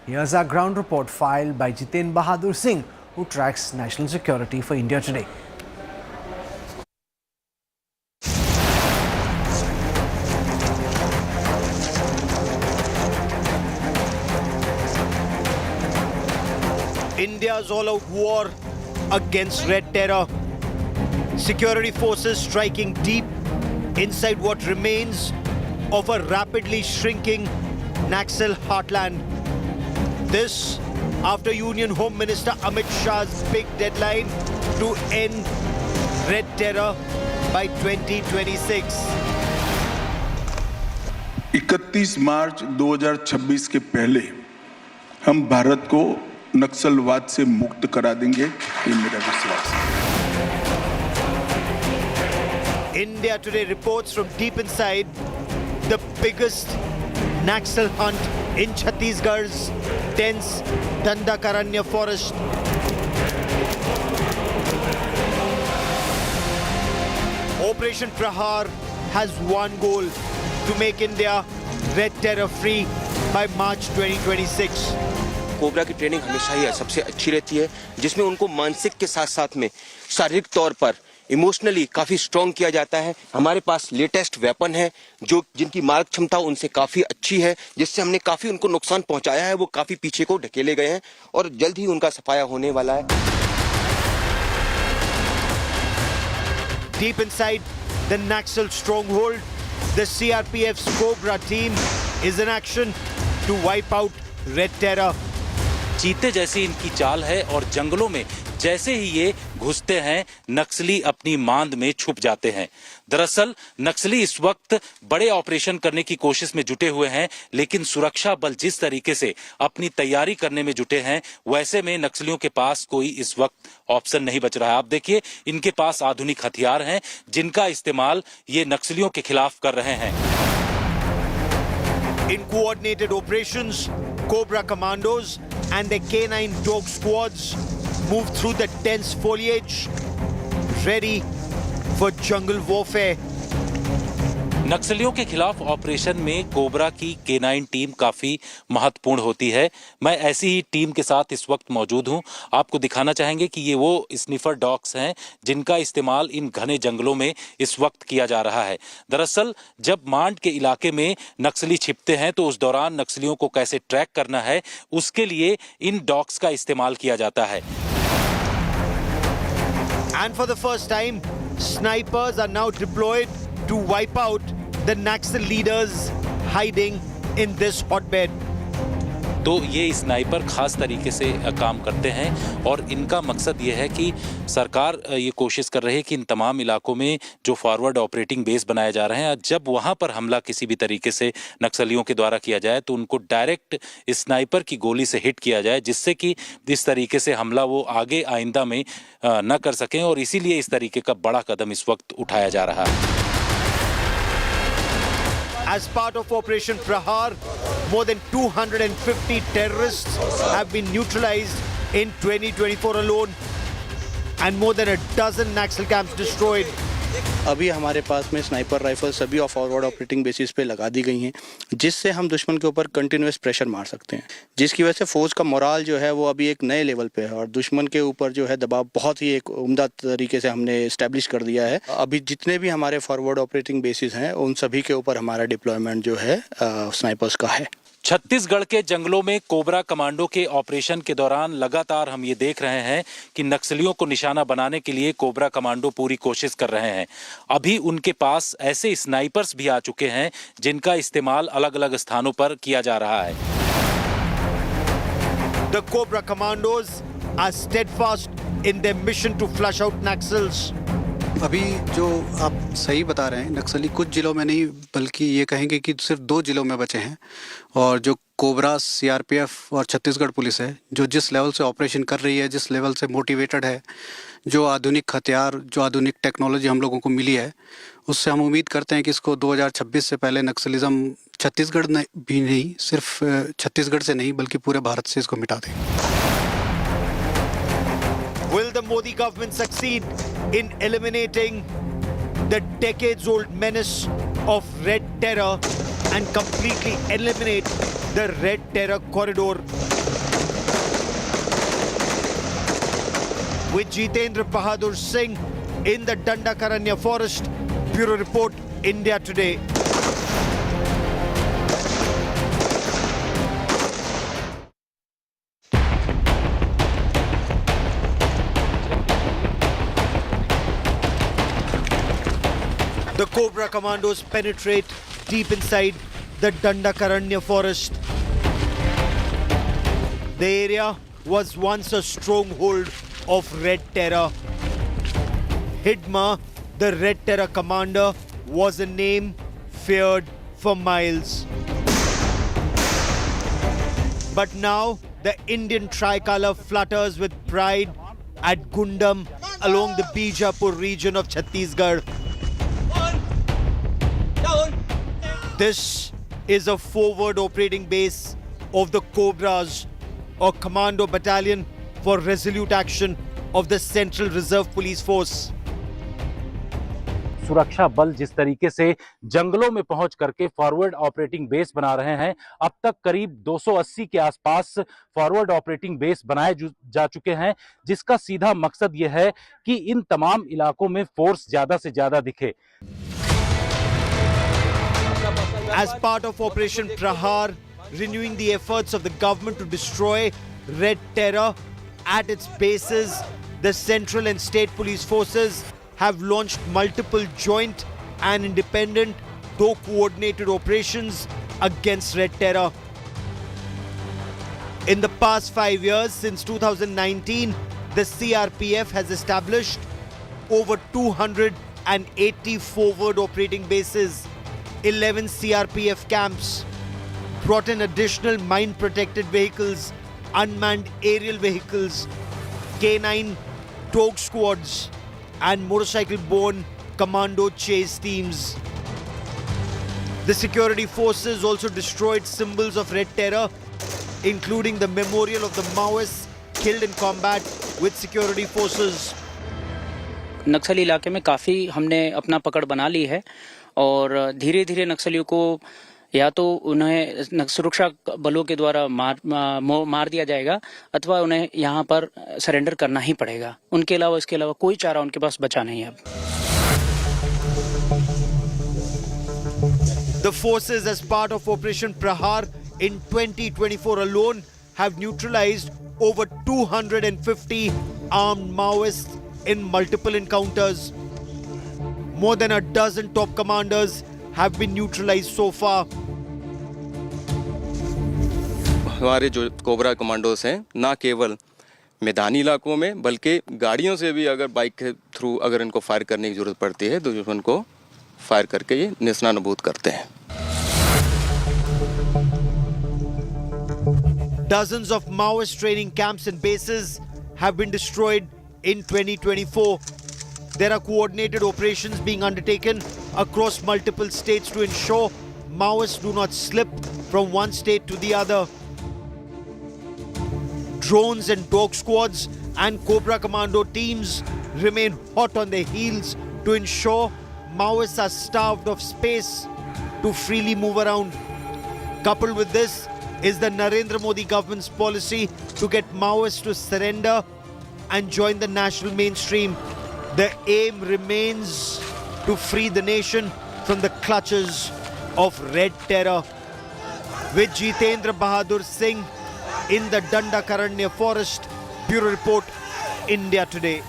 Here's our ground report filed by Jiten Bahadur Singh, who tracks national security for India Today. India's all-out war against red terror. Security forces striking deep inside what remains of a rapidly shrinking Naxal heartland. This after Union Home Minister Amit Shah's big deadline to end red terror by 2026. 31 मार्च 2026 के पहले हम भारत को नक्सलवाद से मुक्त करा देंगे, ये मेरा विश्वास है। India Today reports from deep inside the biggest Naxal hunt in Chhattisgarh's dense Dandakaranya forest. Operation Prahar has one goal: to make India red terror free by March 2026. Cobra की ट्रेनिंग हमेशा ही सबसे अच्छी रहती है, जिसमें उनको मानसिक के साथ साथ में शारीरिक तौर पर इमोशनली काफी स्ट्रॉन्ग किया जाता है। हमारे पास लेटेस्ट वेपन है जो जिनकी मारक क्षमता उनसे काफी अच्छी है, जिससे हमने काफी उनको नुकसान पहुंचाया है। वो काफी पीछे को ढकेले गए हैं और जल्द ही उनका सफाया होने वाला है। Deep inside the Naxal stronghold, the CRPF's Cobra team is in action to wipe out red terror. चीते जैसी इनकी चाल है और जंगलों में जैसे ही ये घुसते हैं, नक्सली अपनी मांद में छुप जाते हैं। दरअसल नक्सली इस वक्त बड़े ऑपरेशन करने की कोशिश में जुटे हुए हैं, लेकिन सुरक्षा बल जिस तरीके से अपनी तैयारी करने में जुटे हैं, वैसे में नक्सलियों के पास कोई इस वक्त ऑप्शन नहीं बच रहा है। आप देखिए, इनके पास आधुनिक हथियार हैं जिनका इस्तेमाल ये नक्सलियों के खिलाफ कर रहे हैं। In coordinated operations, Cobra commandos and their canine dog squads move through the dense foliage, ready for jungle warfare. नक्सलियों के खिलाफ ऑपरेशन में कोबरा की केनाइन टीम काफी महत्वपूर्ण होती है। मैं ऐसी ही टीम के साथ इस वक्त मौजूद हूं। आपको दिखाना चाहेंगे कि ये वो स्निफर डॉग्स हैं जिनका इस्तेमाल इन घने जंगलों में इस वक्त किया जा रहा है। दरअसल जब मांड के इलाके में नक्सली छिपते हैं तो उस दौरान नक्सलियों को कैसे ट्रैक करना है, उसके लिए इन डॉग्स का इस्तेमाल किया जाता है। And for the first time, snipers are now deployed to wipe out the Naxal leaders hiding in this hotbed. तो ये स्नाइपर खास तरीके से काम करते हैं और इनका मकसद ये है कि सरकार ये कोशिश कर रही है कि इन तमाम इलाकों में जो फॉरवर्ड ऑपरेटिंग बेस बनाए जा रहे हैं, जब वहां पर हमला किसी भी तरीके से नक्सलियों के द्वारा किया जाए तो उनको डायरेक्ट स्नाइपर की गोली से हिट किया जाए, जिससे कि इस तरीके से हमला वो आगे आइंदा में न कर सकें। और इसीलिए इस तरीके का बड़ा कदम इस वक्त उठाया जा रहा है। As part of Operation Prahar, more than 250 terrorists have been neutralized in 2024 alone, and more than a dozen Naxal camps destroyed. अभी हमारे पास में स्नाइपर राइफल सभी फॉरवर्ड ऑपरेटिंग बेसिस पे लगा दी गई हैं, जिससे हम दुश्मन के ऊपर कंटिन्यूअस प्रेशर मार सकते हैं, जिसकी वजह से फौज का मोराल जो है वो अभी एक नए लेवल पे है और दुश्मन के ऊपर जो है दबाव बहुत ही एक उम्दा तरीके से हमने इस्टेब्लिश कर दिया है। अभी जितने भी हमारे फॉरवर्ड ऑपरेटिंग बेसिस हैं उन सभी के ऊपर हमारा डिप्लॉयमेंट जो है स्नाइपर्स का है। छत्तीसगढ़ के जंगलों में कोबरा कमांडो के ऑपरेशन के दौरान लगातार हम ये देख रहे हैं कि नक्सलियों को निशाना बनाने के लिए कोबरा कमांडो पूरी कोशिश कर रहे हैं। अभी उनके पास ऐसे स्नाइपर्स भी आ चुके हैं जिनका इस्तेमाल अलग अलग स्थानों पर किया जा रहा है। The Cobra commandos are steadfast in their mission to flush out Naxals. अभी जो आप सही बता रहे हैं, नक्सली कुछ जिलों में नहीं बल्कि ये कहेंगे कि सिर्फ 2 जिलों में बचे हैं। और जो कोबरा, सीआरपीएफ और छत्तीसगढ़ पुलिस है, जो जिस लेवल से ऑपरेशन कर रही है, जिस लेवल से मोटिवेटेड है, जो आधुनिक हथियार, जो आधुनिक टेक्नोलॉजी हम लोगों को मिली है, उससे हम उम्मीद करते हैं कि इसको 2026 से पहले नक्सलिज्म छत्तीसगढ़ भी नहीं, सिर्फ छत्तीसगढ़ से नहीं बल्कि पूरे भारत से इसको मिटा दें। Will the Modi government succeed in eliminating the decades-old menace of red terror and completely eliminate the red terror corridor? with Jitendra Bahadur Singh in the Dandakaranya forest. Bureau Report, India Today. The Cobra Commandos penetrate deep inside the Dandakaranya forest. The area was once a stronghold of Red Terror. Hidma, the Red Terror commander, was a name feared for miles. But now the Indian tricolour flutters with pride at Gundam along the Bijapur region of Chhattisgarh. This is a forward operating base of the Cobras, or Commando Battalion for Resolute Action of the Central Reserve Police Force. सुरक्षा बल जिस तरीके से जंगलों में पहुंच करके forward operating base बना रहे हैं, अब तक करीब 280 के आसपास फॉरवर्ड ऑपरेटिंग बेस बनाए जा चुके हैं, जिसका सीधा मकसद यह है कि इन तमाम इलाकों में फोर्स ज्यादा से ज्यादा दिखे. As part of Operation Prahar, renewing the efforts of the government to destroy Red Terror at its bases, the central and state police forces have launched multiple joint and independent, though coordinated operations against Red Terror. In the past 5 years, since 2019, the CRPF has established over 280 forward operating bases, 11 CRPF camps, brought in additional mine-protected vehicles, unmanned aerial vehicles, K9 dog squads, and motorcycle-borne commando chase teams. The security forces also destroyed symbols of Red Terror, including the memorial of the Maoists killed in combat with security forces. नक्सली इलाके में काफ़ी हमने अपना पकड़ बना ली है और धीरे धीरे नक्सलियों को या तो उन्हें सुरक्षा बलों के द्वारा मार दिया जाएगा अथवा उन्हें यहाँ पर सरेंडर करना ही पड़ेगा. उनके अलावा इसके अलावा कोई चारा उनके पास बचा नहीं है अब. The forces, as part of Operation Prahar in 2024 alone, have neutralized over 250 armed Maoists in multiple encounters. More than a dozen top commanders have been neutralized so far. हमारे जो कोबरा कमांडोज हैं ना केवल मैदानी इलाकों में बल्कि गाड़ियों से भी अगर बाइक के थ्रू अगर इनको फायर करने की जरूरत पड़ती है तो दुश्मन को फायर करके ये नेस्तनाबूद करते हैं. Dozens of Maoist training camps and bases have been destroyed in 2024. There are coordinated operations being undertaken across multiple states to ensure Maoists do not slip from one state to the other. Drones and dog squads and Cobra Commando teams remain hot on their heels to ensure Maoists are starved of space to freely move around. Coupled with this is the Narendra Modi government's policy to get Maoists to surrender and join the national mainstream. The aim remains to free the nation from the clutches of Red Terror. With Jitendra Bahadur Singh in the Dandakaranya forest, Bureau Report, India Today.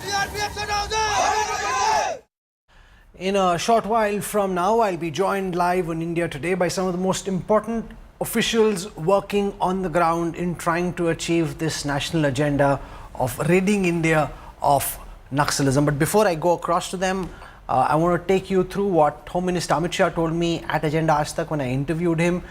In a short while from now, I'll be joined live on India Today by some of the most important officials working on the ground in trying to achieve this national agenda of ridding India of Naxalism. But before I go across to them, I want to take you through what Home Minister Amit Shah told me at Agenda Aaj Tak when I interviewed him.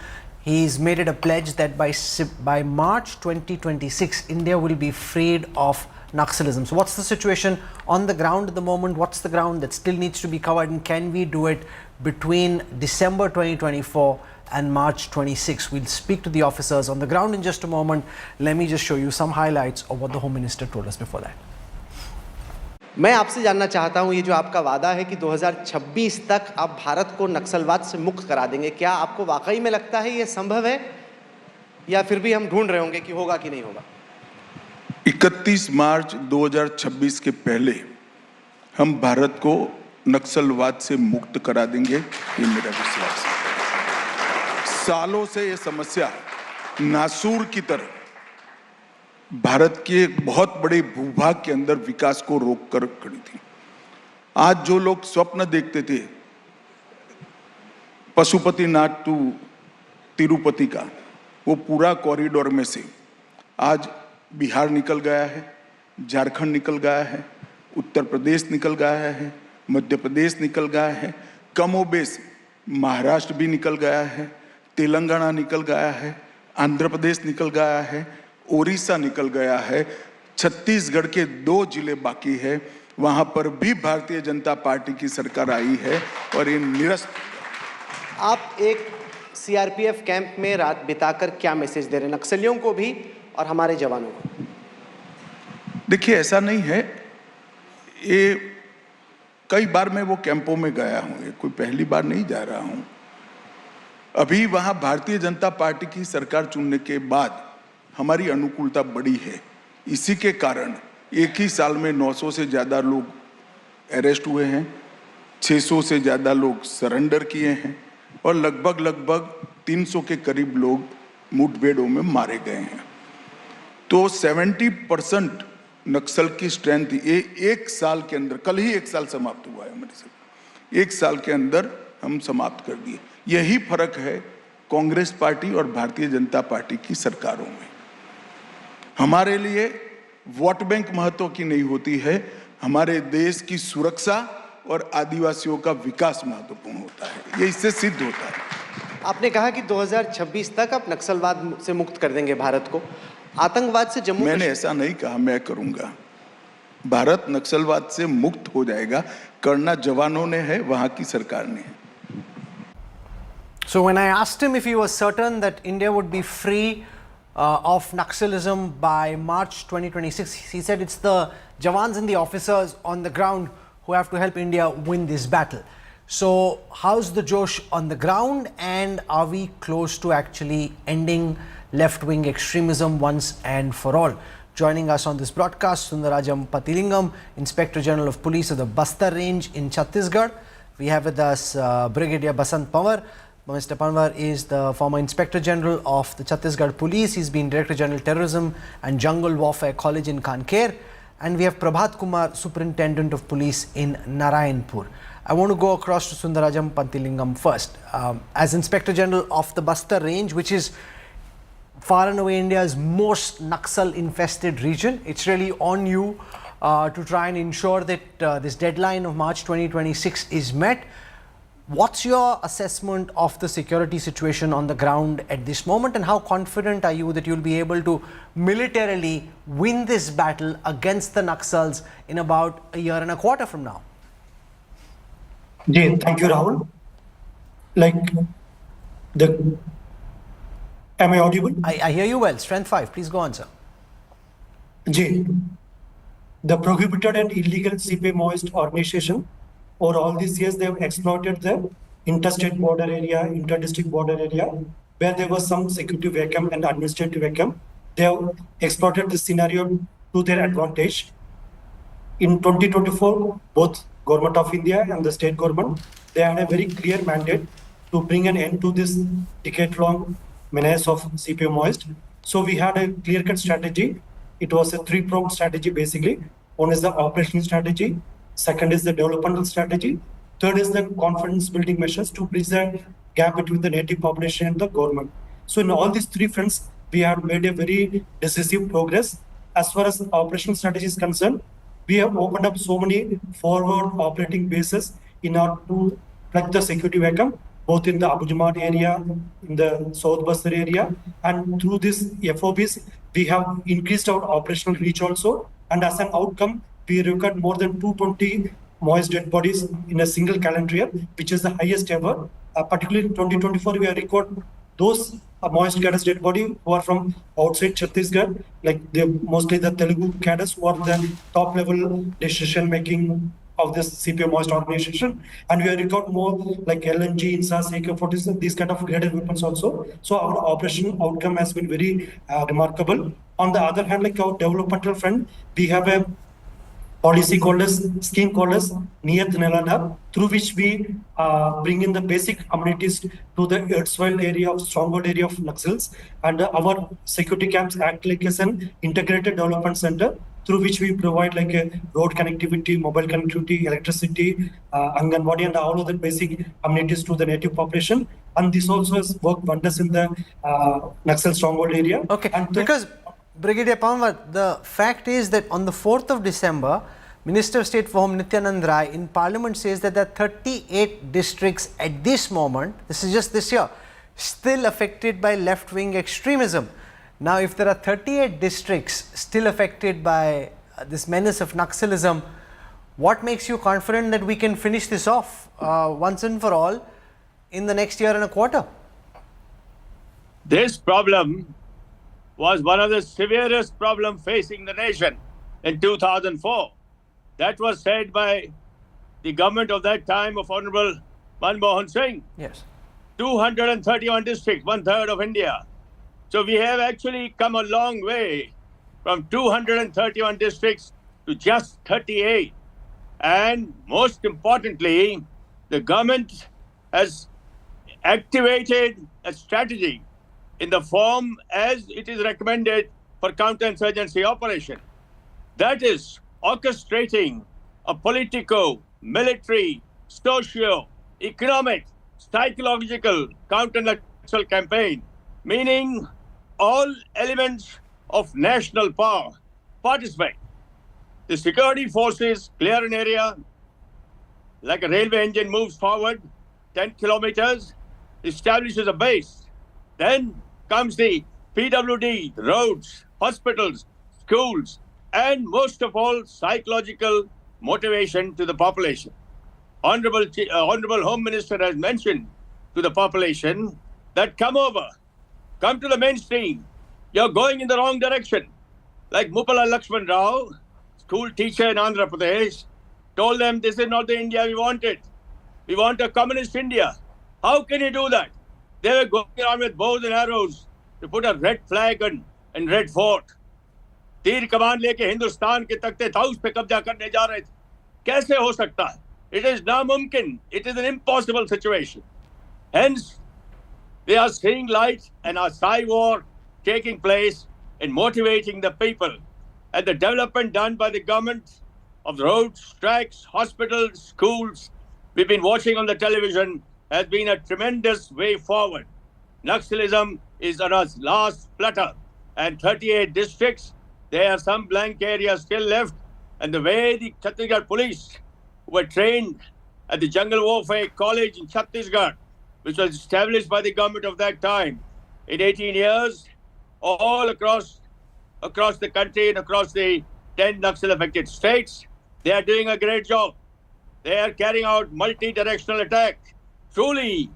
He's made it a pledge that by March 2026, India will be freed of Naxalism. So what's the situation on the ground at the moment? What's the ground that still needs to be covered, and can we do it between December 2024 and March 26? We'll speak to the officers on the ground in just a moment. Let me just show you some highlights of what the Home Minister told us before that. मैं आपसे जानना चाहता हूं, ये जो आपका वादा है कि 2026 तक आप भारत को नक्सलवाद से मुक्त करा देंगे, क्या आपको वाकई में लगता है ये संभव है, या फिर भी हम ढूंढ रहे होंगे कि होगा कि नहीं होगा? 31 मार्च 2026 के पहले हम भारत को नक्सलवाद से मुक्त करा देंगे, ये मेरा विश्वास है। सालों से ये समस्या नासूर की तरह भारत के एक बहुत बड़े भूभाग के अंदर विकास को रोक कर खड़ी थी। आज जो लोग स्वप्न देखते थे पशुपतिनाथ टू तिरुपति का, वो पूरा कॉरिडोर में से आज बिहार निकल गया है, झारखंड निकल गया है, उत्तर प्रदेश निकल गया है, मध्य प्रदेश निकल गया है, कमोबेश महाराष्ट्र भी निकल गया है, तेलंगाना निकल गया है, आंध्र प्रदेश निकल गया है, ओडिशा निकल गया है, छत्तीसगढ़ के 2 जिले बाकी है, वहां पर भी भारतीय जनता पार्टी की सरकार आई है और ये निरस्त। आप एक सीआरपीएफ कैंप में रात बिताकर क्या मैसेज दे रहे हैं नक्सलियों को भी और हमारे जवानों को? देखिए, ऐसा नहीं है, ये कई बार मैं वो कैंपों में गया हूं, ये कोई पहली बार नहीं जा रहा हूं। अभी वहां भारतीय जनता पार्टी की सरकार चुनने के बाद हमारी अनुकूलता बढ़ी है। इसी के कारण एक ही साल में 900 से ज़्यादा लोग अरेस्ट हुए हैं, 600 से ज़्यादा लोग सरेंडर किए हैं और लगभग 300 के करीब लोग मुठभेड़ों में मारे गए हैं। तो 70% नक्सल की स्ट्रेंथ ये एक साल के अंदर, कल ही 1 साल समाप्त हुआ है हमारे से, 1 साल के अंदर हम समाप्त कर दिए। यही फर्क है कांग्रेस पार्टी और भारतीय जनता पार्टी की सरकारों में। हमारे लिए वोट बैंक महत्व की नहीं होती है, हमारे देश की सुरक्षा और आदिवासियों का विकास महत्वपूर्ण होता है, ये इससे सिद्ध होता है। आपने कहा कि 2026 तक आप नक्सलवाद से मुक्त कर देंगे भारत को, आतंकवाद से जम्मू मैंने ऐसा नहीं कहा, मैं करूंगा। भारत नक्सलवाद से मुक्त हो जाएगा, करना जवानों ने है, वहां की सरकार ने है। So when I asked him if he was certain that India would be free of Naxalism by March 2026, he said it's the Jawans and the officers on the ground who have to help India win this battle. So how's the Josh on the ground, and are we close to actually ending left-wing extremism once and for all? Joining us on this broadcast, Sundarajam Patilingam, Inspector General of Police of the Bastar Range in Chhattisgarh. We have with us Brigadier Basant Panwar. Mr. Panwar is the former Inspector General of the Chhattisgarh Police. He's been Director General Terrorism and Jungle Warfare College in Kanker. And we have Prabhat Kumar, Superintendent of Police in Narayanpur. I want to go across to Sundarajam Pantilingam first. As Inspector General of the Bastar Range, which is far and away India's most Naxal infested region, it's really on you to try and ensure that this deadline of March 2026 is met. What's your assessment of the security situation on the ground at this moment, and how confident are you that you'll be able to militarily win this battle against the Naxals in about a year and a quarter from now? Thank you, Rahul. Am I audible? I hear you well. Strength 5. Please go on, sir. The prohibited and illegal CPA Maoist organization, over all these years, they have exploited the interstate border area, inter-district border area, where there was some security vacuum and administrative vacuum. They have exploited this scenario to their advantage. In 2024, both Government of India and the state government, they had a very clear mandate to bring an end to this decade-long menace of CPA Maoist. So we had a clear-cut strategy. It was a 3-pronged strategy, basically. One is the operational strategy. Second is the developmental strategy. Third is the confidence building measures to bridge the gap between the native population and the government. So in all these 3 fronts, we have made a very decisive progress. As far as operational strategy is concerned, we have opened up so many forward operating bases in order to plug the security vacuum, both in the Abujaman area, in the South Bastar area, and through these FOBs, we have increased our operational reach also. And as an outcome, we recorded more than 220 Maoist dead bodies in a single calendar year, which is the highest ever. Particularly in 2024, we have recorded those Maoist cadres dead body who are from outside Chhattisgarh, like mostly the Telugu cadres who are the top level decision making of this CPM-moist organization, and we have recovered more like LNG, INSAS, AK-47, these kind of graded weapons also. So our operation outcome has been very remarkable. On the other hand, like our developmental front, we have a policy called as scheme called as Niyat Nalana, through which we bring in the basic amenities to the erstwhile area of stronghold area of Naxals, and our security camps act like as an integrated development center through which we provide like a road connectivity, mobile connectivity, electricity, Anganwadi, and all of the basic amenities to the native population. And this also has worked wonders in the Naxal stronghold area. Okay, and because Brigadier Pamwat, the fact is that on the 4th of December, Minister of State for Home Nityanand Rai in Parliament says that there are 38 districts at this moment, this is just this year, still affected by left-wing extremism. Now, if there are 38 districts still affected by this menace of Naxalism, what makes you confident that we can finish this off once and for all in the next year and a quarter? This problem was one of the severest problems facing the nation in 2004. That was said by the government of that time of Honorable Manmohan Singh. Yes. 231 districts, 1/3 of India. So we have actually come a long way from 231 districts to just 38. And most importantly, the government has activated a strategy in the form as it is recommended for counter-insurgency operation. That is orchestrating a politico, military, socio-economic, psychological counter-Naxal campaign, meaning all elements of national power participate. The security forces clear an area like a railway engine moves forward 10 kilometers, establishes a base. Then comes the PWD, roads, hospitals, schools, and most of all, psychological motivation to the population. Honorable Home Minister has mentioned to the population that come to the mainstream. You're going in the wrong direction. Like Mupala Lakshman Rao, school teacher in Andhra Pradesh, told them this is not the India we wanted. We want a communist India. How can you do that? They were going around with bows and arrows to put a red flag and red fort. तीर कमान लेके हिंदुस्तान के तख्ते ताउस पे कब्जा करने जा रहे थे. कैसे हो सकता है? It is नामुमकिन. It is an impossible situation. Hence, they are seeing light and a Psy war taking place and motivating the people. And the development done by the government of the roads, tracks, hospitals, schools, we've been watching on the television, has been a tremendous way forward. Naxalism is on its last flutter, and 38 districts, there are some blank areas still left, and the way the Chhattisgarh police were trained at the Jungle Warfare College in Chhattisgarh, which was established by the government of that time, in 18 years, all across the country and across the 10 Naxal-affected states, they are doing a great job. They are carrying out multi-directional attack. Truly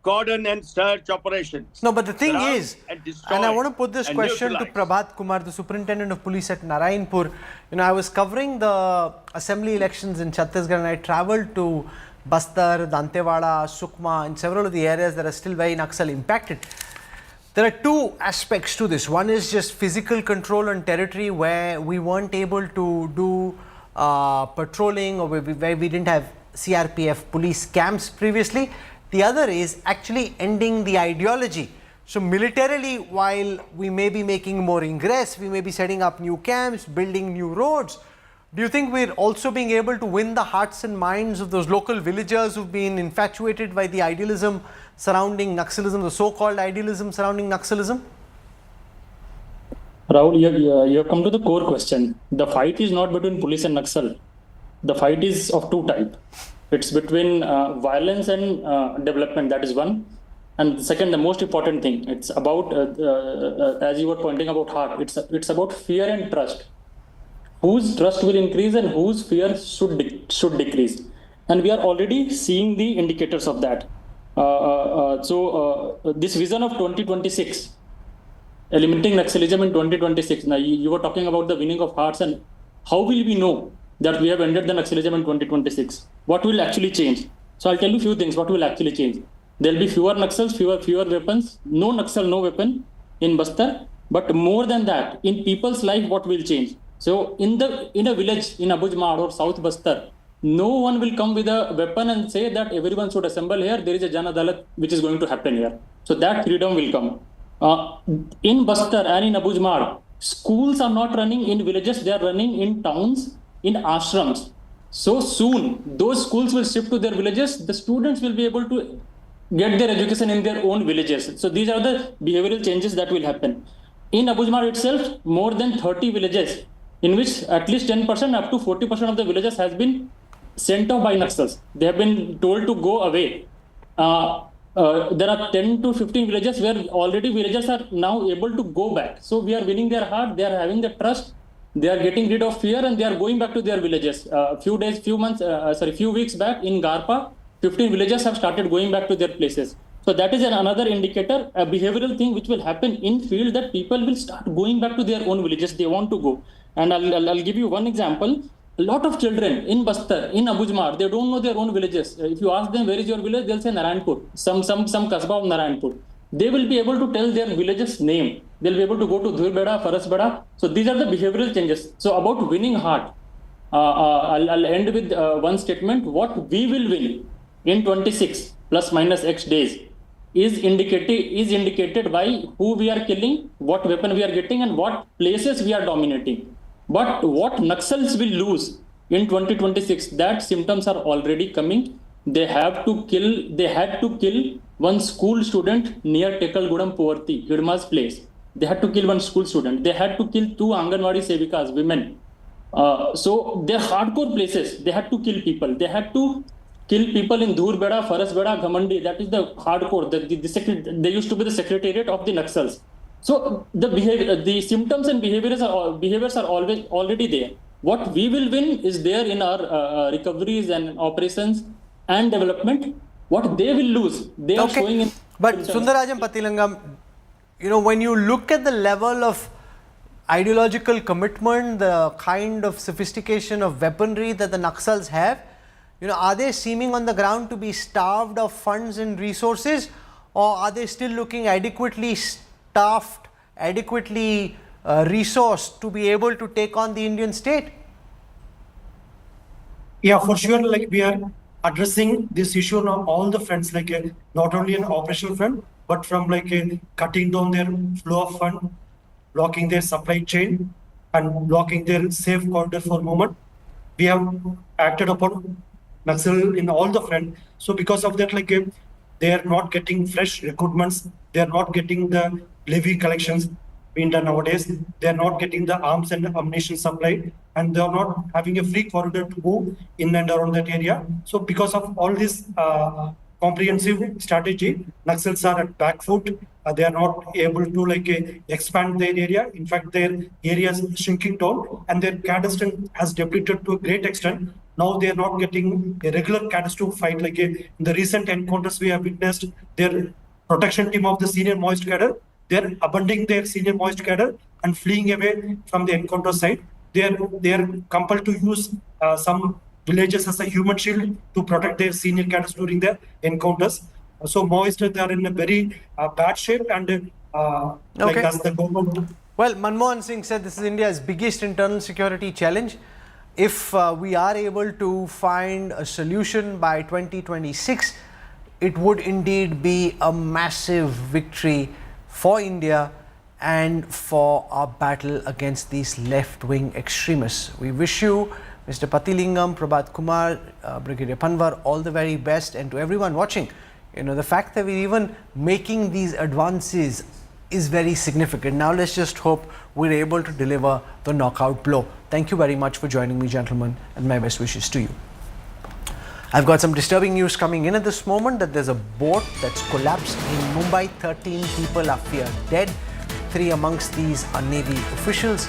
cordon and search operations. No, but the thing is, and I want to put this question to Prabhat Kumar, the Superintendent of Police at Narayanpur. You know, I was covering the assembly elections in Chhattisgarh and I travelled to Bastar, Dantewada, Sukma and several of the areas that are still very Naxal impacted. There are two aspects to this. One is just physical control on territory where we weren't able to do patrolling or where we didn't have CRPF police camps previously. The other is actually ending the ideology. So militarily, while we may be making more ingress, we may be setting up new camps, building new roads. Do you think we're also being able to win the hearts and minds of those local villagers who've been infatuated by the idealism surrounding Naxalism, the so-called idealism surrounding Naxalism? Rahul, you have come to the core question. The fight is not between police and Naxal. The fight is of two types. It's between violence and development, that is one. And second, the most important thing, it's about, as you were pointing about heart, it's about fear and trust. Whose trust will increase and whose fear should decrease. And we are already seeing the indicators of that. So this vision of 2026, eliminating Naxalism in 2026. Now, you were talking about the winning of hearts, and how will we know that we have ended the Naxalism in 2026. What will actually change? So I'll tell you a few things. What will actually change? There'll be fewer Naxals, fewer weapons, no Naxal, no weapon in Bastar. But more than that, in people's life, what will change? So in a village in Abujmar or South Bastar, no one will come with a weapon and say that everyone should assemble here. There is a Jan Adalat which is going to happen here. So that freedom will come. In Bastar and in Abujmar, schools are not running in villages. They are running in towns, in ashrams. So soon, those schools will shift to their villages. The students will be able to get their education in their own villages. So these are the behavioral changes that will happen. In Abujmar itself, more than 30 villages, in which at least 10% up to 40% of the villages has been sent off by Naxals. They have been told to go away. There are 10 to 15 villages where already villagers are now able to go back. So we are winning their heart. They are having the trust. They are getting rid of fear and they are going back to their villages. Few weeks back in Garpa, 15 villages have started going back to their places. So that is another indicator, a behavioral thing which will happen in field, that people will start going back to their own villages. They want to go. And I'll give you one example. A lot of children in Bastar, in Abujmar, they don't know their own villages. If you ask them where is your village, they'll say Narayanpur, some kasbah of Narayanpur. They will be able to tell their village's name. They'll be able to go to Dhurbeda, Farasbeda. So these are the behavioral changes. So about winning heart, I'll end with one statement. What we will win in 26 plus minus X days is indicated by who we are killing, what weapon we are getting, and what places we are dominating. But what Naxals will lose in 2026, that symptoms are already coming. They had to kill one school student near Tekalgudam Poverty, Hidma's place. They had to kill one school student. They had to kill 2 Anganwadi Sevikas, women. So they're hardcore places. They had to kill people. They had to kill people in Dhurbeda, Farasbeda, Ghamandi. That is the hardcore. They used to be the secretariat of the Naxals. So the symptoms and behaviors are always already there. What we will win is there in our recoveries and operations and development. What they will lose, they are showing in. But Sundarajam Patilingam, when you look at the level of ideological commitment, the kind of sophistication of weaponry that the Naxals have, are they seeming on the ground to be starved of funds and resources, or are they still looking adequately staffed, adequately resourced to be able to take on the Indian state? Yeah, for sure. We are addressing this issue on all the fronts, not only an operational front, but from cutting down their flow of fund, blocking their supply chain, and blocking their safe corridor for movement. We have acted upon Naxal in all the front. So because of that, they are not getting fresh recruitments. They are not getting the levy collections being done nowadays. They are not getting the arms and ammunition supply, and they are not having a free corridor to move in and around that area. So because of all this comprehensive strategy, Naxals are at back foot. They are not able to expand their area. In fact, their area is shrinking down, and their cadre strength has depleted to a great extent. Now they are not getting a regular cadre to fight. In the recent encounters we have witnessed, their protection team of the senior moist cadre, they are abandoning their senior moist cadre and fleeing away from the encounter site. They are compelled to use some villages as a human shield to protect their senior cadres during their encounters. So moist, they are in a very bad shape, and as the government. Well, Manmohan Singh said this is India's biggest internal security challenge. If we are able to find a solution by 2026, it would indeed be a massive victory for India and for our battle against these left-wing extremists. We wish you, Mr. Patilingam, Prabhat Kumar, Brigadier Panwar, all the very best, and to everyone watching, the fact that we're even making these advances is very significant. Now let's just hope we're able to deliver the knockout blow. Thank you very much for joining me, gentlemen, and my best wishes to you. I've got some disturbing news coming in at this moment, that there's a boat that's collapsed in Mumbai. 13 people are feared dead. 3 amongst these are Navy officials.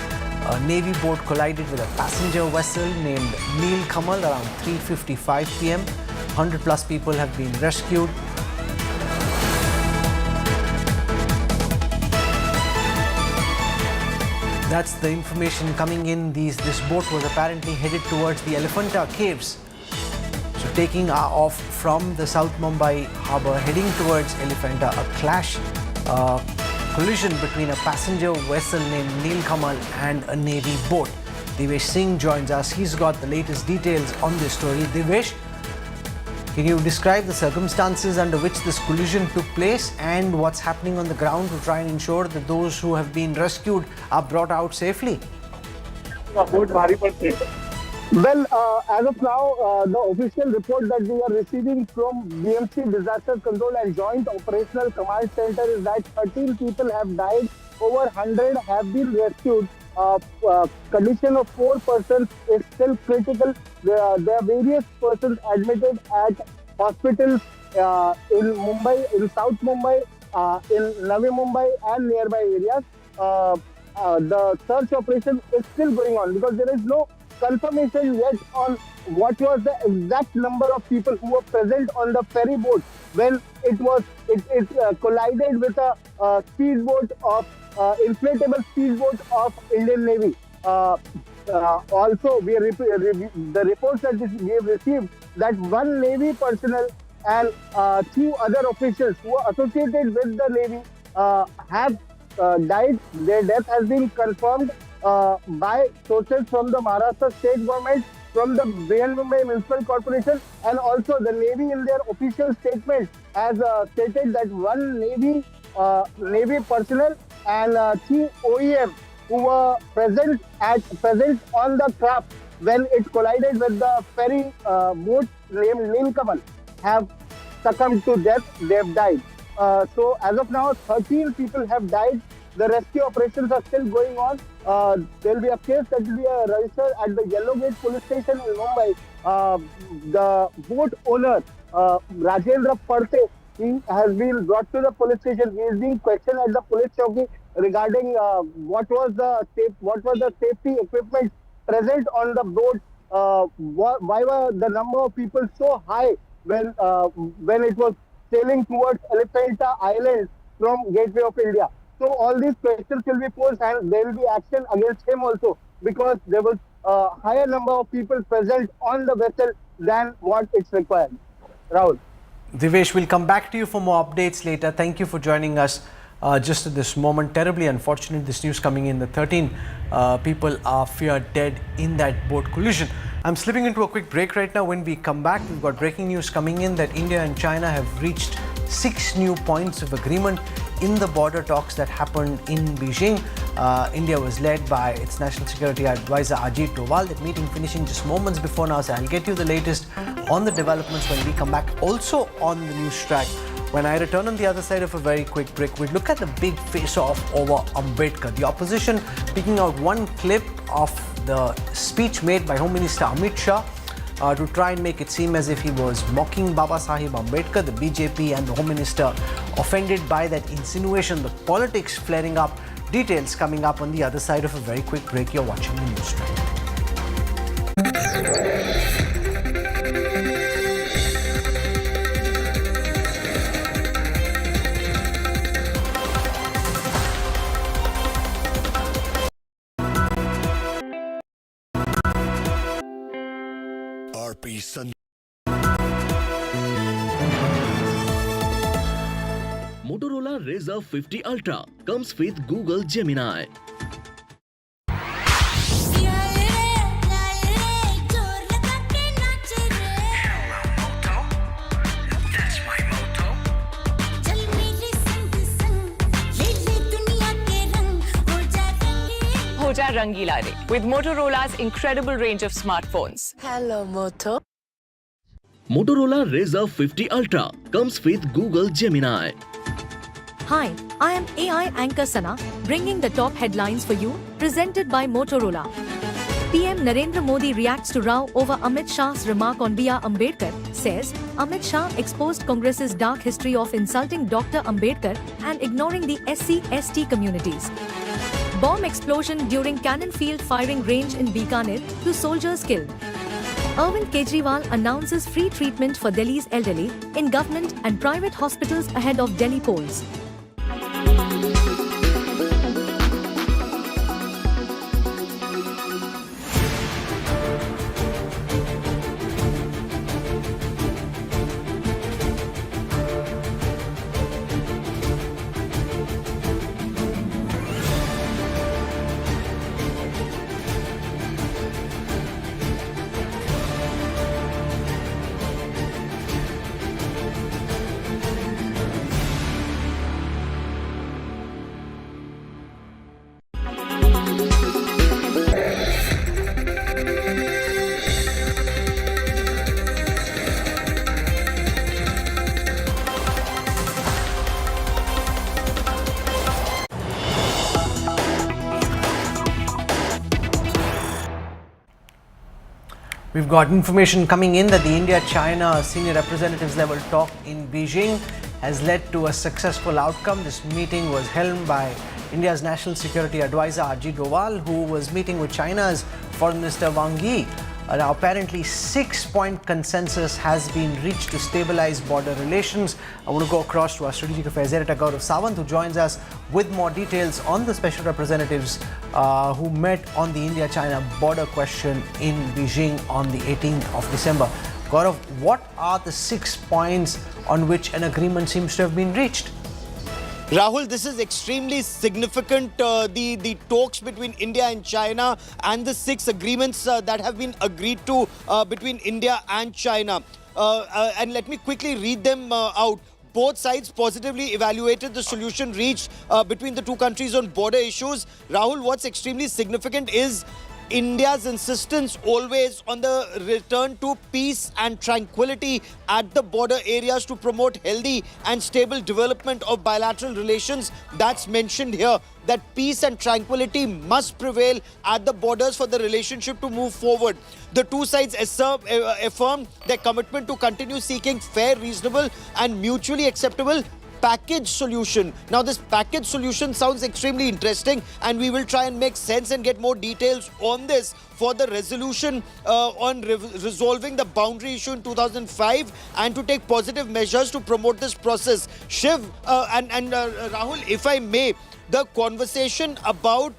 A Navy boat collided with a passenger vessel named Neel Kamal around 3:55 p.m. 100 plus people have been rescued. That's the information coming in. This boat was apparently headed towards the Elephanta caves. So taking off from the South Mumbai harbour, heading towards Elephanta, a clash, collision between a passenger vessel named Nilkamal and a Navy boat. Devesh Singh joins us. He's got the latest details on this story. Devesh, can you describe the circumstances under which this collision took place and what's happening on the ground to try and ensure that those who have been rescued are brought out safely? Well, as of now, the official report that we are receiving from BMC Disaster Control and Joint Operational Command Center is that 13 people have died, over 100 have been rescued. Condition of 4 persons is still critical. There are various persons admitted at hospitals in Mumbai, in South Mumbai, in Navi Mumbai and nearby areas. The search operation is still going on because there is no confirmation yet on what was the exact number of people who were present on the ferry boat when it collided with a speedboat of inflatable speedboat of Indian Navy. Also, the reports that we have received that one Navy personnel and 2 other officials who are associated with the Navy have died. Their death has been confirmed by sources from the Maharashtra state government, from the Mumbai Municipal Corporation, and also the Navy in their official statement has stated that one Navy personnel and 2 OEM who were present on the craft when it collided with the ferry boat named Nilkamal have succumbed to death. They have died. So as of now, 13 people have died. The rescue operations are still going on. There will be a case that will be registered at the Yellow Gate police station in Mumbai. The boat owner, Rajendra Parte, he has been brought to the police station. He is being questioned at the police chowki regarding what was the safety equipment present on the boat. Why were the number of people so high when it was sailing towards Elephanta Island from Gateway of India? So all these questions will be posed and there will be action against him also because there was a higher number of people present on the vessel than what it's required. Rahul. Devesh, we'll come back to you for more updates later. Thank you for joining us just at this moment. Terribly unfortunate, this news coming in. The 13 people are feared dead in that boat collision. I'm slipping into a quick break right now. When we come back, we've got breaking news coming in that India and China have reached 6 new points of agreement in the border talks that happened in Beijing. India was led by its National Security Advisor Ajit Doval. That meeting finishing just moments before now. So I'll get you the latest on the developments when we come back. Also on the news track, when I return on the other side of a very quick break, we'll look at the big face-off over Ambedkar. The opposition picking out one clip of the speech made by Home Minister Amit Shah to try and make it seem as if he was mocking Baba Sahib Ambedkar. The BJP and the Home Minister offended by that insinuation. The politics flaring up. Details coming up on the other side of a very quick break. You're watching the news track. Motorola Razr 50 Ultra comes with Google Gemini. Hoja Rangila Re with Motorola's incredible range of smartphones. Hello, Moto. Motorola Razr 50 Ultra comes with Google Gemini. Hi, I am AI anchor Sana, bringing the top headlines for you, presented by Motorola. PM Narendra Modi reacts to row over Amit Shah's remark on B.R. Ambedkar, says Amit Shah exposed Congress's dark history of insulting Dr. Ambedkar and ignoring the SC/ST communities. Bomb explosion during cannon field firing range in Bikaner, 2 soldiers killed. Arvind Kejriwal announces free treatment for Delhi's elderly in government and private hospitals ahead of Delhi polls. We've got information coming in that the India-China senior representatives level talk in Beijing has led to a successful outcome. This meeting was held by India's National Security Advisor Ajit Doval, who was meeting with China's Foreign Minister Wang Yi. Now, apparently, 6-point consensus has been reached to stabilize border relations. I want to go across to our strategic affairs editor Gaurav Sawant, who joins us with more details on the special representatives who met on the India-China border question in Beijing on the 18th of December. Gaurav, what are the 6 points on which an agreement seems to have been reached? Rahul, this is extremely significant, the talks between India and China and the 6 agreements that have been agreed to between India and China. And let me quickly read them out. Both sides positively evaluated the solution reached between the two countries on border issues. Rahul, what's extremely significant is India's insistence always on the return to peace and tranquility at the border areas to promote healthy and stable development of bilateral relations. That's mentioned here, that peace and tranquility must prevail at the borders for the relationship to move forward. The two sides affirmed their commitment to continue seeking fair, reasonable and mutually acceptable package solution. Now, this package solution sounds extremely interesting, and we will try and make sense and get more details on this for the resolution on resolving the boundary issue in 2005 and to take positive measures to promote this process. Shiv and Rahul, if I may, the conversation about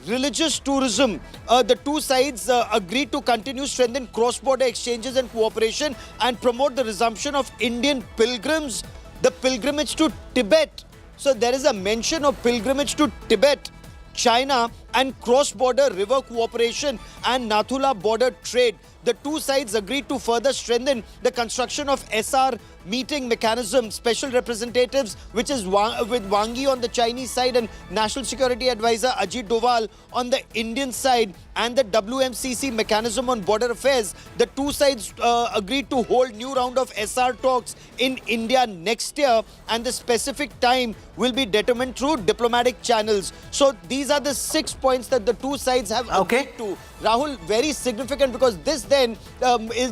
religious tourism, the two sides agreed to continue strengthen cross-border exchanges and cooperation and promote the resumption of Indian pilgrims, the pilgrimage to Tibet. So there is a mention of pilgrimage to Tibet, China and cross-border river cooperation and Nathula border trade. The two sides agreed to further strengthen the construction of SR meeting mechanism, special representatives, which is with Wang Yi on the Chinese side and National Security Advisor Ajit Doval on the Indian side, and the WMCC mechanism on border affairs. The two sides agreed to hold new round of SR talks in India next year, and the specific time will be determined through diplomatic channels. So these are the 6 points that the two sides have agreed to. Rahul, very significant, because this then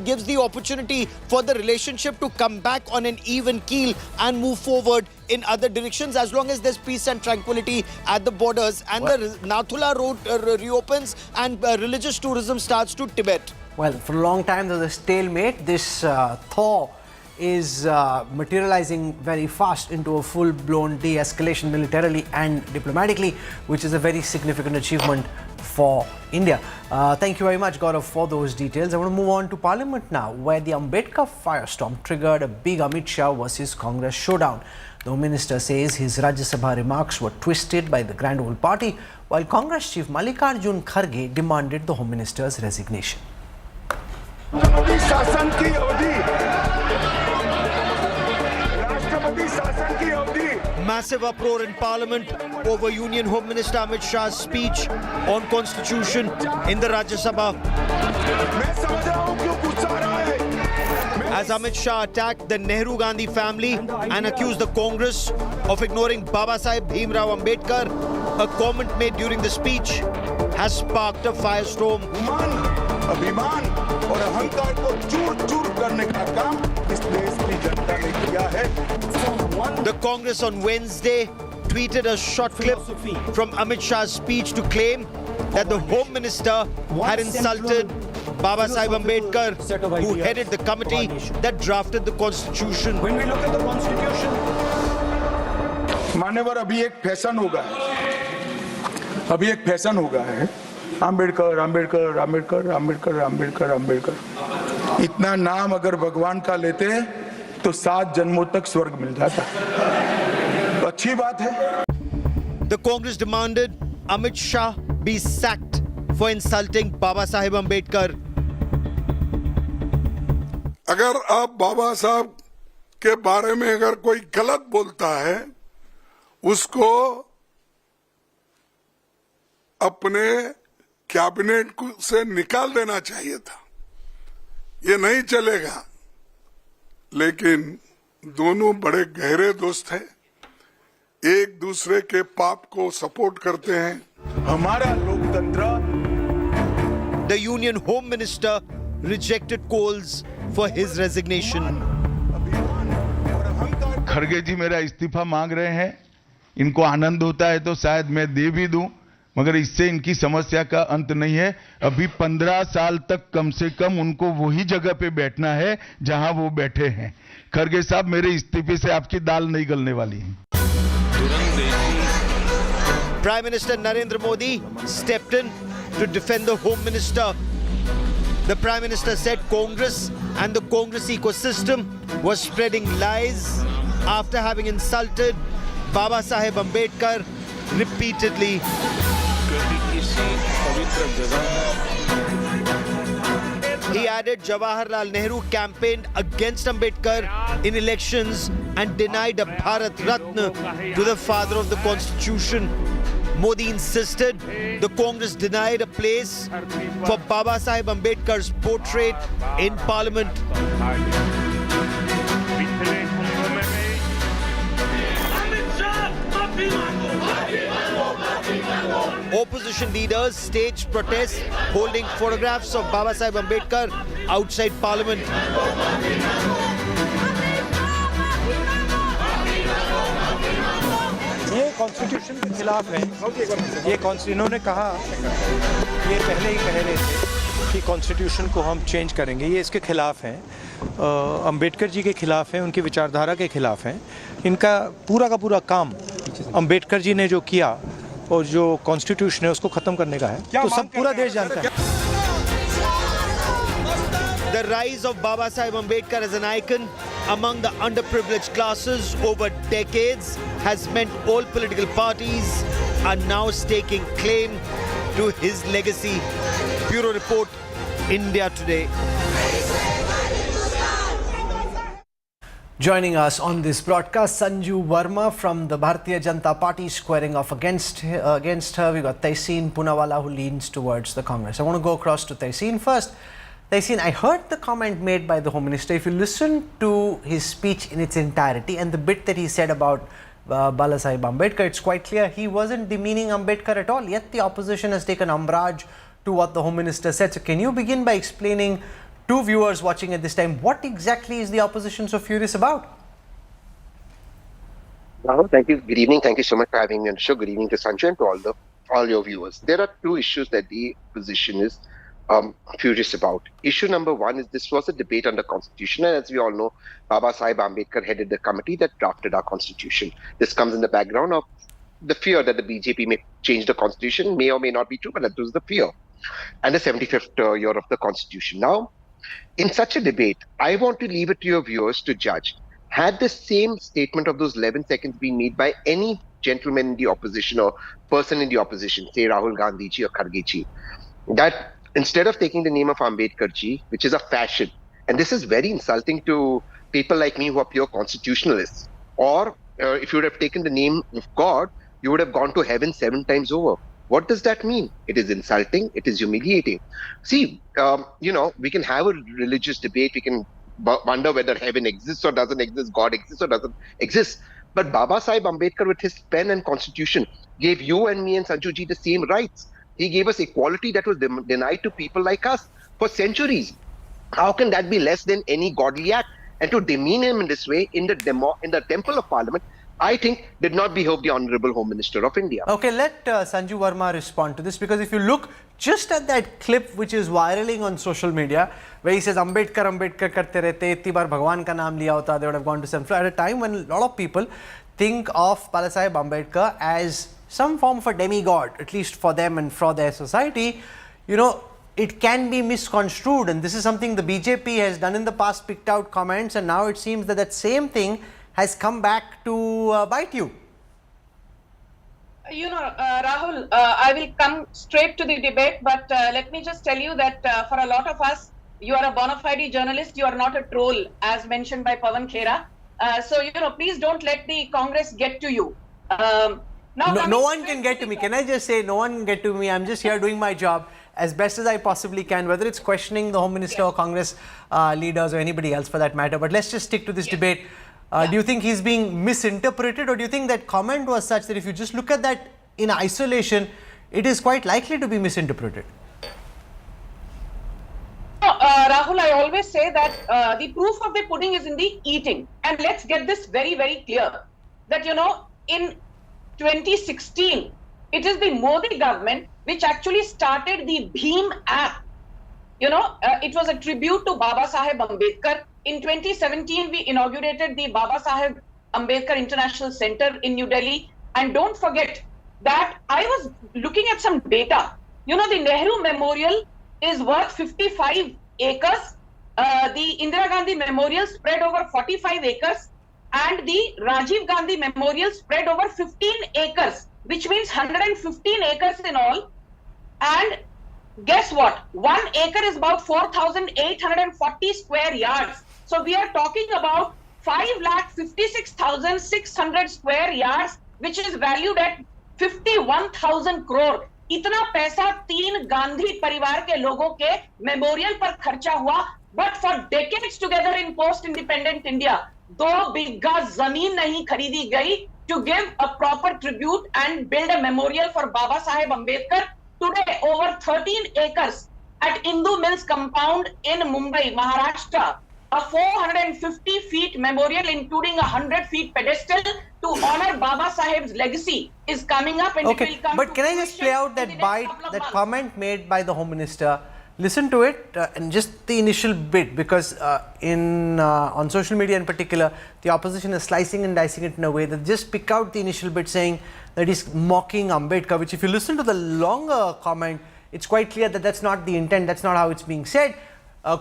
gives the opportunity for the relationship to come back on an even keel and move forward in other directions as long as there's peace and tranquility at the borders and the Nathula road reopens and religious tourism starts to Tibet. Well, for a long time there was a stalemate. This thaw is materializing very fast into a full-blown de-escalation militarily and diplomatically, which is a very significant achievement for India. Thank you very much, Gaurav, for those details. I want to move on to Parliament now, where the Ambedkar firestorm triggered a big Amit Shah versus Congress showdown. The Home Minister says his Rajya Sabha remarks were twisted by the Grand Old Party, while Congress Chief Mallikarjun Kharge demanded the Home Minister's resignation. Massive uproar in Parliament over Union Home Minister Amit Shah's speech on Constitution in the Rajya Sabha. As Amit Shah attacked the Nehru Gandhi family and accused the Congress of ignoring Baba Saheb Bhimrao Ambedkar, a comment made during the speech has sparked a firestorm. अभिमान और अहंकार को चूर-चूर करने का काम इस देश की जनता ने किया है. The Congress on Wednesday tweeted a short clip from Amit Shah's speech to claim that the Home Minister had insulted Baba Saheb Ambedkar, who headed the committee that drafted the Constitution. When we look at the Constitution, मान्यवर अभी एक fashion होगा है. आम्बेडकर आम्बेडकर आम्बेडकर आम्बेडकर आम्बेडकर आम्बेडकर इतना नाम अगर भगवान का लेते तो 7 जन्मों तक स्वर्ग मिल जाता. अच्छी बात है. The Congress demanded Amit Shah be sacked for insulting Baba Saheb Ambedkar. अगर आप बाबा साहब के बारे में अगर कोई गलत बोलता है, उसको अपने कैबिनेट से निकाल देना चाहिए था. ये नहीं चलेगा. लेकिन दोनों बड़े गहरे दोस्त हैं, एक दूसरे के पाप को सपोर्ट करते हैं. हमारा लोकतंत्र. The Union Home Minister rejected calls for his resignation. Kharge जी मेरा इस्तीफा मांग रहे हैं, इनको आनंद होता है तो शायद मैं दे भी दूं, मगर इससे इनकी समस्या का अंत नहीं है। अभी 15 साल तक कम से कम उनको वही जगह पे बैठना है जहां वो बैठे हैं। खरगे साहब, मेरे इस्तीफे से आपकी दाल नहीं गलने वाली है। Prime Minister Narendra Modi stepped in to defend the Home Minister. The Prime Minister said Congress and the Congress ecosystem was spreading lies after having insulted Baba Saheb Ambedkar repeatedly. He added Jawaharlal Nehru campaigned against Ambedkar in elections and denied a Bharat Ratna to the father of the constitution. Modi insisted the Congress denied a place for Baba Saheb Ambedkar's portrait in Parliament. Opposition leaders staged protests holding photographs of Baba Saheb Ambedkar outside Parliament. ये constitution के खिलाफ है। इन्होंने कहा, ये पहले ही कह रहे थे कि कॉन्स्टिट्यूशन को हम चेंज करेंगे, ये इसके खिलाफ हैं, अंबेडकर जी के खिलाफ हैं, उनकी विचारधारा के खिलाफ हैं। इनका पूरा का पूरा काम अंबेडकर जी ने जो किया और जो कॉन्स्टिट्यूशन है उसको खत्म करने का है, तो सब पूरा देश जानता है। The rise of Baba Saheb Ambedkar as an icon among the underprivileged classes over decades has meant all political parties are now staking claim to his legacy. Bureau Report, India Today. Joining us on this broadcast, Sanju Verma from the Bharatiya Janata Party squaring off against her. We got Tehseen Poonawalla, who leans towards the Congress. I want to go across to Tehseen first. Tehseen, I heard the comment made by the Home Minister. If you listen to his speech in its entirety and the bit that he said about Bala Saheb Ambedkar, it's quite clear he wasn't demeaning Ambedkar at all. Yet the opposition has taken umbrage to what the Home Minister said. So can you begin by explaining to viewers watching at this time what exactly is the opposition so furious about? Rahul, thank you. Good evening. Thank you so much for having me on the show. Good evening to Sanjay and to all your viewers. There are two issues that the opposition is furious about. Issue number one is this was a debate on the constitution, and as we all know, Baba Saheb Ambedkar headed the committee that drafted our constitution. This comes in the background of the fear that the BJP may change the constitution, may or may not be true, but that was the fear. And the 75th year of the constitution. Now, in such a debate, I want to leave it to your viewers to judge. Had the same statement of those 11 seconds been made by any gentleman in the opposition or person in the opposition, say Rahul Gandhi ji or Kharge ji, that instead of taking the name of Ambedkar ji, which is a fashion, and this is very insulting to people like me who are pure constitutionalists, or if you would have taken the name of God, you would have gone to heaven 7 times over. What does that mean? It is insulting. It is humiliating. See, we can have a religious debate. We can wonder whether heaven exists or doesn't exist, God exists or doesn't exist. But Baba Saheb Ambedkar, with his pen and constitution, gave you and me and Sanju ji the same rights. He gave us equality that was denied to people like us for centuries. How can that be less than any godly act? And to demean him in this way in the temple of Parliament, I think did not behove the Honourable Home Minister of India. Okay, let Sanju Verma respond to this, because if you look just at that clip which is viraling on social media, where he says Ambedkar, Ambedkar karte rehte, itni baar Bhagwan ka naam liya hota, they would have gone to some at a time when a lot of people think of Bala Saheb Ambedkar as some form of a demigod, at least for them and for their society. It can be misconstrued, and this is something the BJP has done in the past, picked out comments, and now it seems that that same thing has come back to bite you. Rahul, I will come straight to the debate, but let me just tell you that for a lot of us, you are a bona fide journalist, you are not a troll, as mentioned by Pawan Khera. So, please don't let the Congress get to you. No one can get to me. Can I just say, no one can get to me. I'm just here doing my job as best as I possibly can, whether it's questioning the Home Minister or Congress leaders or anybody else for that matter. But let's just stick to this debate. Do you think he's being misinterpreted, or do you think that comment was such that if you just look at that in isolation, it is quite likely to be misinterpreted? always say that the proof of the pudding is in the eating. And let's get this very, very clear that, in 2016, it is the Modi government which actually started the Bhim app. It was a tribute to Baba Saheb Ambedkar. In 2017, we inaugurated the Baba Saheb Ambedkar International Center in New Delhi. And don't forget that I was looking at some data. The Nehru Memorial is worth 55 acres. The Indira Gandhi Memorial spread over 45 acres. And the Rajiv Gandhi Memorial spread over 15 acres, which means 115 acres in all. And guess what? 1 acre is about 4,840 square yards. So we are talking about 5,56,600 square yards, which is valued at 51,000 crore. इतना पैसा 3 गांधी परिवार के लोगों के memorial पर खर्चा हुआ, but for decades together in post-independent India, 2 बीघा जमीन नहीं खरीदी गई to give a proper tribute and build a memorial for Baba Saheb Ambedkar. Today, over 13 acres at Indu Mills compound in Mumbai, Maharashtra, a 450 feet memorial, including a 100 feet pedestal to honor Baba Saheb's legacy, is coming up, and it will come. But can I just play out that bite, that comment made by the Home Minister? Listen to it and just the initial bit, because on social media in particular, the opposition is slicing and dicing it in a way that just pick out the initial bit saying that he's mocking Ambedkar, which if you listen to the longer comment, it's quite clear that that's not the intent, that's not how it's being said.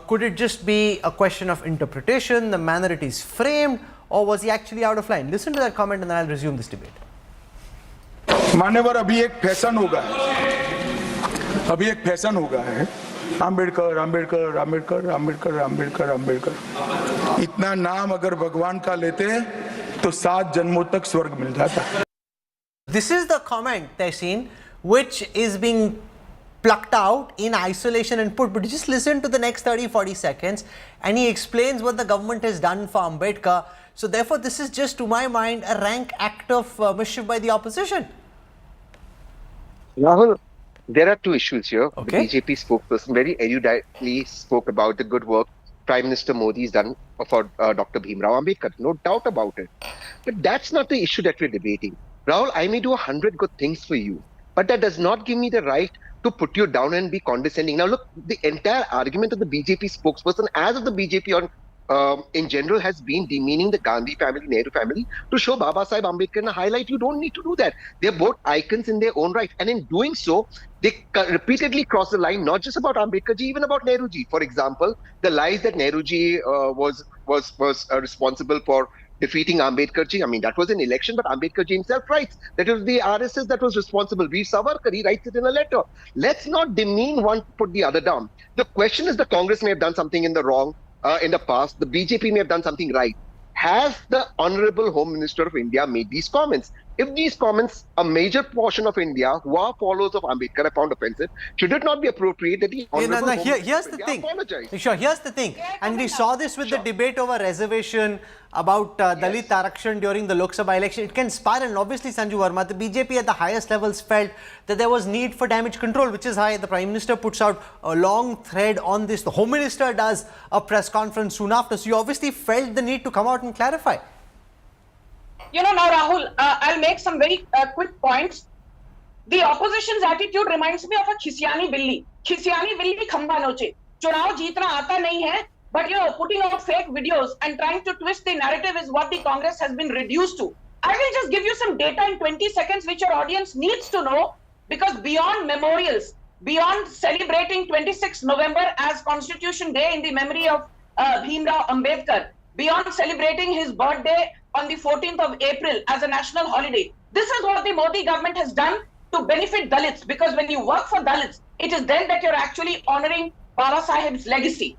Could it just be a question of interpretation, the manner it is framed, or was he actually out of line? Listen to that comment and then I'll resume this debate. मान्यवर, अभी एक fashion होगा है आम्बेडकर आम्बेडकर आम्बेडकर आम्बेडकर आम्बेडकर आम्बेडकर, इतना नाम अगर भगवान का लेते तो 7 जन्मों तक स्वर्ग मिल जाता. This is the comment, Tehseen, which is being plucked out in isolation and put, but just listen to the next 30-40 seconds and he explains what the government has done for Ambedkar. So therefore this is just, to my mind, a rank act of mischief by the opposition. Rahul, there are 2 issues here. Okay. The BJP spokesperson very eruditely spoke about the good work Prime Minister Modi has done for Dr. Bhimrao Ambedkar, no doubt about it. But that's not the issue that we're debating. Rahul, I may do 100 good things for you, but that does not give me the right to put you down and be condescending. Now look, the entire argument of the BJP spokesperson, as of the BJP in general, has been demeaning the Gandhi family, Nehru family, to show Baba Saheb Ambedkar in a highlight. You don't need to do that. They're both icons in their own right. And in doing so, they repeatedly cross the line, not just about Ambedkar ji, even about Nehru ji. For example, the lies that Nehru ji was responsible for defeating Ambedkar ji. I mean, that was an election, but Ambedkar ji himself writes that it was the RSS that was responsible. Veer Savarkar, he writes it in a letter. Let's not demean one, put the other down. The question is, the Congress may have done something in the wrong in the past. The BJP may have done something right. Has the Honorable Home Minister of India made these comments? If these comments, a major portion of India who are followers of Ambedkar have found offensive, should it not be appropriate that the Honorable Home Minister of India apologize? Sure, here's the thing. And we saw this with the debate over reservation about Dalit Arakshan during the Lok Sabha election. It can spiral, and obviously, Sanju Verma, the BJP at the highest levels felt that there was need for damage control, which is why the Prime Minister puts out a long thread on this. The Home Minister does a press conference soon after. So you obviously felt the need to come out and clarify. Now Rahul, I'll make some very quick points. The opposition's attitude reminds me of a खिसियानी बिल्ली. खिसियानी बिल्ली खंबा नोचे. चुनाव जीतना आता नहीं है, but putting out fake videos and trying to twist the narrative is what the Congress has been reduced to. I will just give you some data in 20 seconds which your audience needs to know, because beyond memorials, beyond celebrating 26th November as Constitution Day in the memory of Bhimrao Ambedkar, beyond celebrating his birthday on the 14th of April as a national holiday, this is what the Modi government has done to benefit Dalits, because when you work for Dalits, it is then that you're actually honoring Baba Saheb's legacy.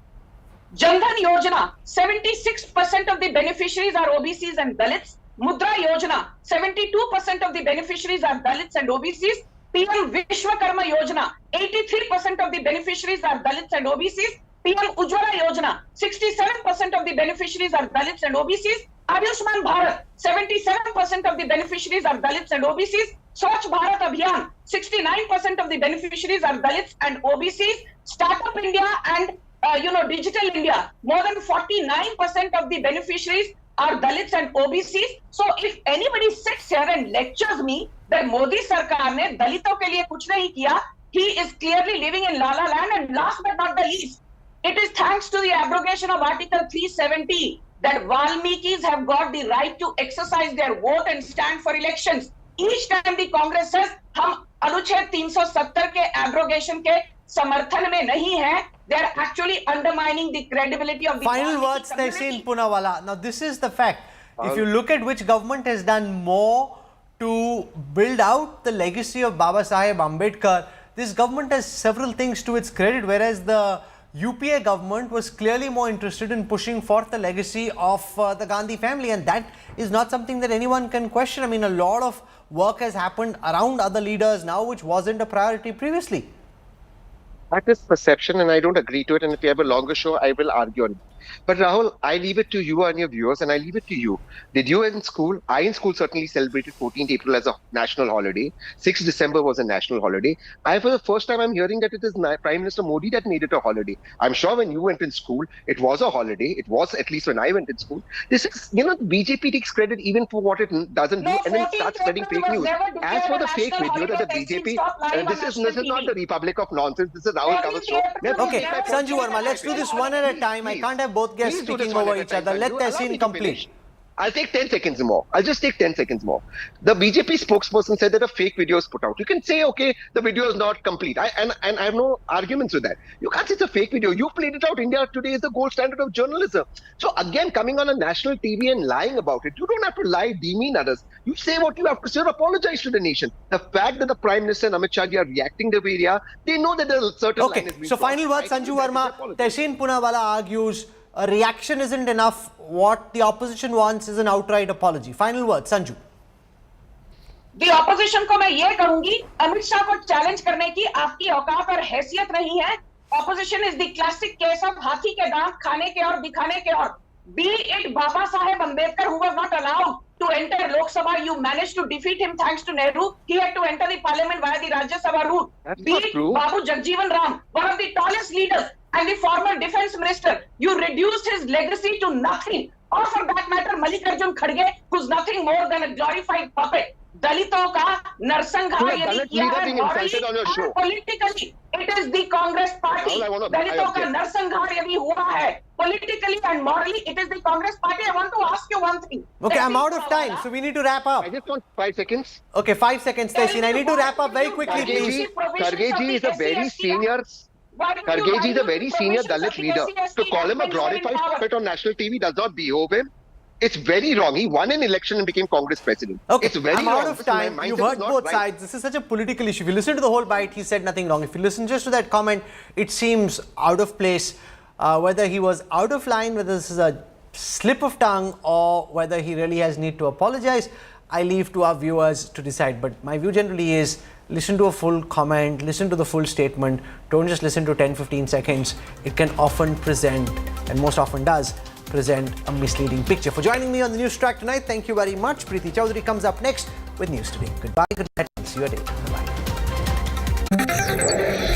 Jan Dhan Yojana, 76% of the beneficiaries are OBCs and Dalits. Mudra Yojana, 72% of the beneficiaries are Dalits and OBCs. PM Vishwakarma Yojana, 83% of the beneficiaries are Dalits and OBCs. PM Ujjwala Yojana, 67% of the beneficiaries are Dalits and OBCs. Ayushman Bharat, 77% of the beneficiaries are Dalits and OBCs. Swachh Bharat Abhiyan, 69% of the beneficiaries are Dalits and OBCs. Startup India and Digital India, more than 49% of the beneficiaries are Dalits and OBCs. So if anybody sits here and lectures me that Modi Sarkar ne Daliton ke liye kuch nahi kiya, he is clearly living in La La Land. And last but not the least, it is thanks to the abrogation of Article 370 that Valmikis have got the right to exercise their vote and stand for elections. Each time the Congress says, हम अनुच्छेद 370 के abrogation के समर्थन में नहीं हैं, they are actually undermining the credibility of the final words, Tehseen Poonawalla. Now, this is the fact. If you look at which government has done more to build out the legacy of Baba Saheb Ambedkar, this government has several things to its credit, whereas the UPA government was clearly more interested in pushing forth the legacy of the Gandhi family, and that is not something that anyone can question. I mean, a lot of work has happened around other leaders now, which wasn't a priority previously. That is perception, and I don't agree to it. And if you have a longer show, I will argue on it. But Rahul, I leave it to you and your viewers, and I leave it to you. Did you in school? I in school certainly celebrated 14th April as a national holiday. 6th December was a national holiday. For the first time, I'm hearing that it is Prime Minister Modi that made it a holiday. I'm sure when you went in school, it was a holiday. It was, at least when I went in school. This is, the BJP takes credit even for what it doesn't do, and then it starts spreading fake news. As for the fake video that the BJP, this is not the Republic of Nonsense. This is Rahul Kanwal show. Okay, Sanju Verma, let's do this one at a time. I can't have both guests speaking over each other. Let Tehseen complete. I'll take 10 seconds more. I'll just take 10 seconds more. The BJP spokesperson said that a fake video is put out. You can say, okay, the video is not complete. And I have no arguments with that. You can't say it's a fake video. You played it out. India today is the gold standard of journalism. So again, coming on a national TV and lying about it, you don't have to lie, demean others. You say what you have to say or apologize to the nation. The fact that the Prime Minister and Amit Shah are reacting the way they are, they know that there's a certain line is being so final word, Sanju Verma. Tehseen Poonawalla argues a reaction isn't enough. What the opposition wants is an outright apology. Final word, Sanju. The opposition को मैं ये कहूंगी, अमित शाह को challenge करने की आपकी औकात और हैसियत नहीं है. Opposition is the classic case of हाथी के दांत खाने के और दिखाने के और. Be it Baba Saheb Ambedkar, who was not allowed to enter Lok Sabha, you managed to defeat him thanks to Nehru. He had to enter the parliament via the Rajya Sabha route. Be it Babu Jagjeevan Ram, one of the tallest leaders and the former defense minister, you reduced his legacy to nothing. Or for that matter, Mallikarjun Kharge, who's nothing more than a glorified puppet. दलितों का नरसंहार यदि किया है morally और politically, it is the Congress party. दलितों का नरसंहार यदि हुआ है politically and morally, it is the Congress party. I want to ask you one thing. Okay, I'm out of time, so we need to wrap up. I just want 5 seconds. Okay, 5 seconds, Tehseen. I need to wrap up very quickly, please. Kharge is a very senior. Kharge is a very senior Dalit leader. To call him a glorified puppet on national TV does not behove him. It's very wrong. He won an election and became Congress president. Okay, it's very I'm wrong. out of time. You've heard both sides. This is such a political issue. If you listen to the whole bite, he said nothing wrong. If you listen just to that comment, it seems out of place. Whether he was out of line, whether this is a slip of tongue, or whether he really has need to apologize, I leave to our viewers to decide. But my view generally is, listen to a full comment, listen to the full statement. Don't just listen to 10-15 seconds. It can often present, and most often does, present a misleading picture. For joining me on the News Track tonight, thank you very much. Preeti Chowdhury comes up next with News Today. Goodbye, good night, see you at 8. Bye-bye.